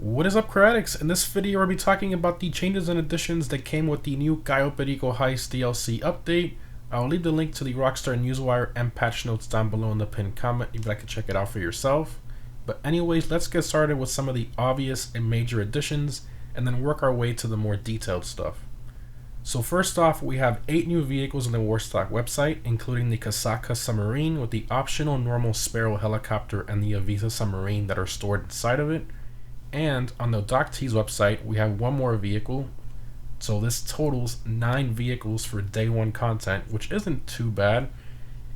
What is up, Critics? In this video, I'll be talking about the changes and additions that came with the new Cayo Perico Heist DLC update. I'll leave the link to the Rockstar Newswire and patch notes down below in the pinned comment if you'd like to check it out for yourself. But anyways, let's get started with some of the obvious and major additions, and then work our way to the more detailed stuff. So first off, we have 8 new vehicles on the Warstock website, including the Casaca submarine with the optional normal Sparrow helicopter and the Avisa submarine that are stored inside of it. And on the DocTees website, we have one more vehicle, so this totals 9 vehicles for day 1 content, which isn't too bad.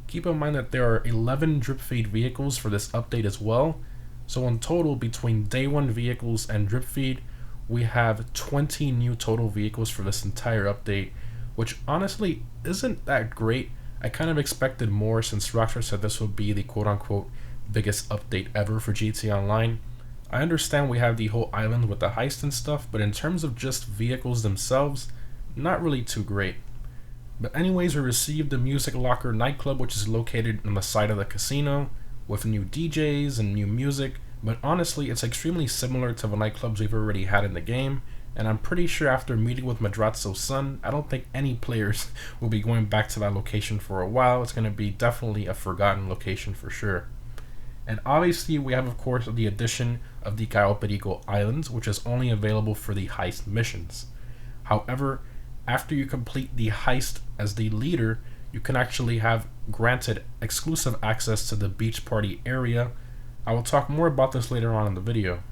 Keep in mind that there are 11 drip feed vehicles for this update as well, so in total between day 1 vehicles and drip feed, we have 20 new total vehicles for this entire update, which honestly isn't that great. I kind of expected more since Rockstar said this would be the quote-unquote biggest update ever for GTA Online. I understand we have the whole island with the heist and stuff, but in terms of just vehicles themselves, not really too great. But anyways, we received the Music Locker nightclub, which is located on the side of the casino, with new DJs and new music, but honestly it's extremely similar to the nightclubs we've already had in the game, and I'm pretty sure after meeting with Madrazzo's son, I don't think any players will be going back to that location for a while. It's going to be definitely a forgotten location for sure. And obviously we have, of course, the addition of the Cayo Perico Islands, which is only available for the heist missions. However, after you complete the heist as the leader, you can actually have granted exclusive access to the beach party area. I will talk more about this later on in the video.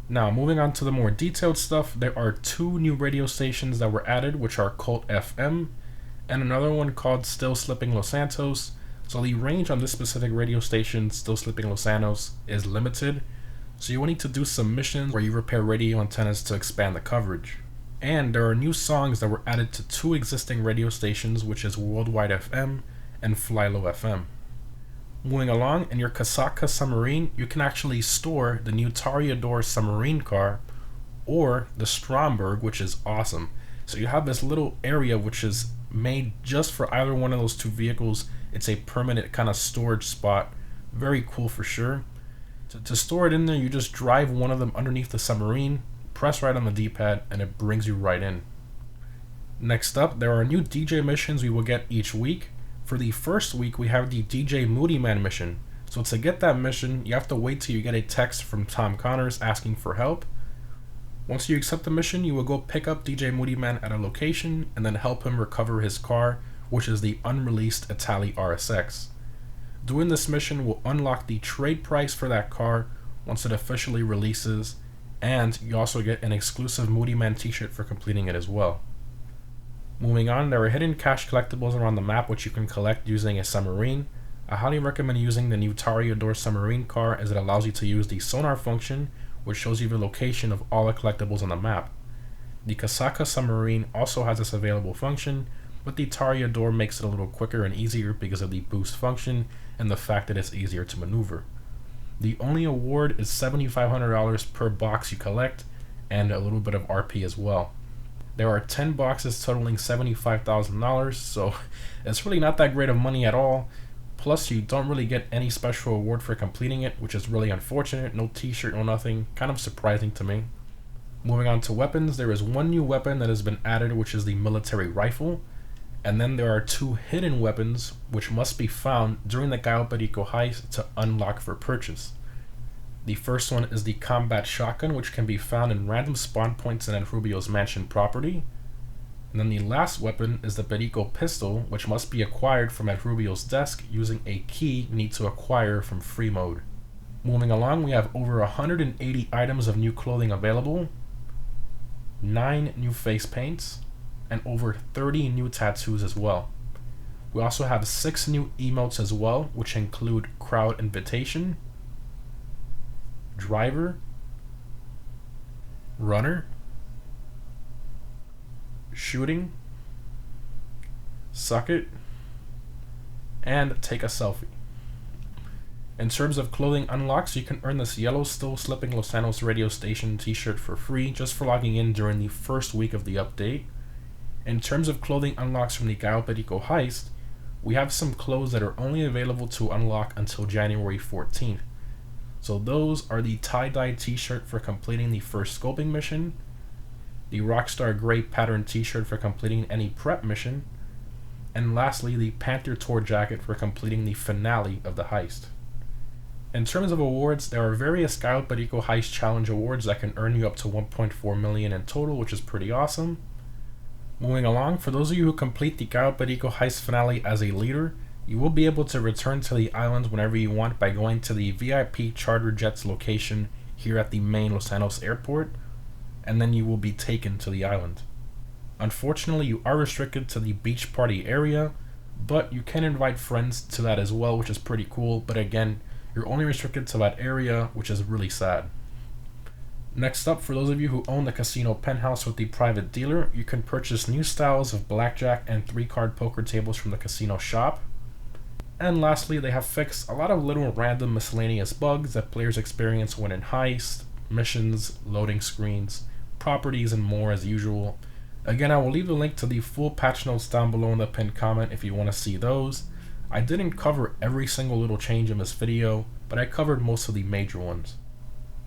Now, moving on to the more detailed stuff, there are 2 new radio stations that were added, which are Cult FM, and another one called Still Slipping Los Santos. So the range on this specific radio station, Still Slipping Los Santos, is limited, so you will need to do some missions where you repair radio antennas to expand the coverage. And there are new songs that were added to 2 existing radio stations, which is Worldwide FM and Flylow FM. Moving along, in your Casaca submarine, you can actually store the new Toreador submarine car or the Stromberg, which is awesome. So you have this little area which is made just for either one of those 2 vehicles. It's a permanent kind of storage spot. Very cool for sure. To store it in there, you just drive one of them underneath the submarine, press right on the D-pad, and it brings you right in. Next up, there are new DJ missions we will get each week. For the first week, we have the DJ Moody Man mission. So to get that mission, you have to wait till you get a text from Tom Connors asking for help. Once you accept the mission, you will go pick up DJ Moody Man at a location and then help him recover his car, which is the unreleased Itali RSX. Doing this mission will unlock the trade price for that car once it officially releases, and you also get an exclusive Moody Man t-shirt for completing it as well. Moving on, there are hidden cash collectibles around the map which you can collect using a submarine. I highly recommend using the new Toreador submarine car, as it allows you to use the sonar function, which shows you the location of all the collectibles on the map. The Casaca submarine also has this available function, but the Toreador makes it a little quicker and easier because of the boost function and the fact that it's easier to maneuver. The only award is $7,500 per box you collect, and a little bit of RP as well. There are 10 boxes totaling $75,000, so it's really not that great of money at all. Plus, you don't really get any special award for completing it, which is really unfortunate. No t-shirt, no nothing. Kind of surprising to me. Moving on to weapons, there is one new weapon that has been added, which is the military rifle. And then there are 2 hidden weapons, which must be found during the Cayo Perico heist to unlock for purchase. The first one is the combat shotgun, which can be found in random spawn points in Ed Rubio's mansion property. And then the last weapon is the Perico pistol, which must be acquired from Ed Rubio's desk using a key you need to acquire from free mode. Moving along, we have over 180 items of new clothing available, 9 new face paints, and over 30 new tattoos as well. We also have 6 new emotes as well, which include Crowd Invitation, Driver, Runner, Shooting, Suck It, and Take a Selfie. In terms of clothing unlocks, you can earn this yellow Still Slipping Los Santos radio station t-shirt for free just for logging in during the first week of the update. In terms of clothing unlocks from the Cayo Perico heist, we have some clothes that are only available to unlock until January 14th. So those are the tie-dye t-shirt for completing the first scoping mission, the Rockstar Gray pattern t-shirt for completing any prep mission, and lastly the Panther Tour jacket for completing the finale of the heist. In terms of awards, there are various Cayo Perico Heist Challenge awards that can earn you up to 1.4 million in total, which is pretty awesome. Moving along, for those of you who complete the Cayo Perico Heist finale as a leader, you will be able to return to the island whenever you want by going to the VIP charter jets location here at the main Los Santos airport, and then you will be taken to the island. Unfortunately, you are restricted to the beach party area, but you can invite friends to that as well, which is pretty cool, but again, you're only restricted to that area, which is really sad. Next up, for those of you who own the casino penthouse with the private dealer, you can purchase new styles of blackjack and 3-card poker tables from the casino shop. And lastly, they have fixed a lot of little random miscellaneous bugs that players experience when in heist, missions, loading screens, properties, and more as usual. Again, I will leave the link to the full patch notes down below in the pinned comment if you want to see those. I didn't cover every single little change in this video, but I covered most of the major ones.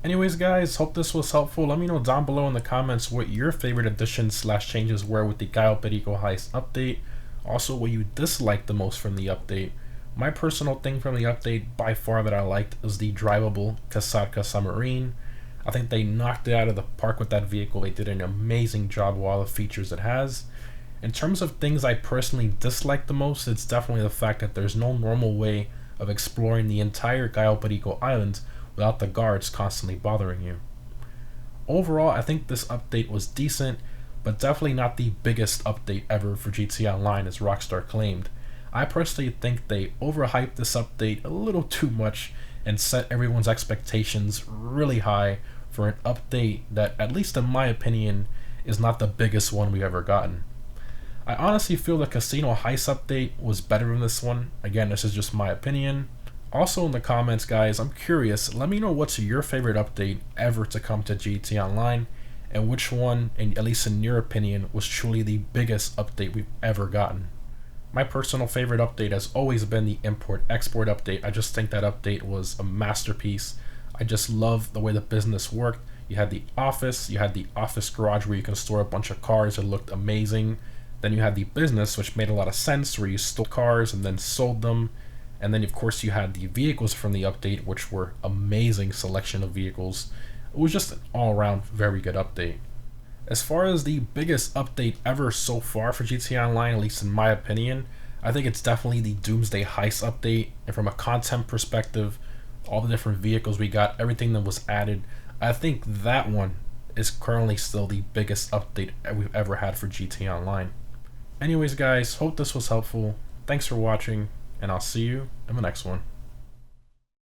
Anyways guys, hope this was helpful. Let me know down below in the comments what your favorite additions / changes were with the Cayo Perico Heist update. Also, what you disliked the most from the update. My personal thing from the update by far that I liked is the drivable Kasarka submarine. I think they knocked it out of the park with that vehicle. They did an amazing job with all the features it has. In terms of things I personally dislike the most, it's definitely the fact that there's no normal way of exploring the entire Cayo Perico Island without the guards constantly bothering you. Overall, I think this update was decent, but definitely not the biggest update ever for GTA Online as Rockstar claimed. I personally think they overhyped this update a little too much and set everyone's expectations really high for an update that, at least in my opinion, is not the biggest one we've ever gotten. I honestly feel the Casino Heist update was better than this one. Again, this is just my opinion. Also in the comments guys, I'm curious, let me know what's your favorite update ever to come to GTA Online, and which one, at least in your opinion, was truly the biggest update we've ever gotten. My personal favorite update has always been the import-export update. I just think that update was a masterpiece. I just love the way the business worked. You had the office garage where you can store a bunch of cars. It looked amazing. Then you had the business, which made a lot of sense, where you stole cars and then sold them. And then of course you had the vehicles from the update, which were amazing selection of vehicles. It was just an all-around very good update. As far as the biggest update ever so far for GTA Online, at least in my opinion, I think it's definitely the Doomsday Heist update. And from a content perspective, all the different vehicles we got, everything that was added, I think that one is currently still the biggest update we've ever had for GTA Online. Anyways guys, hope this was helpful. Thanks for watching, and I'll see you in the next one.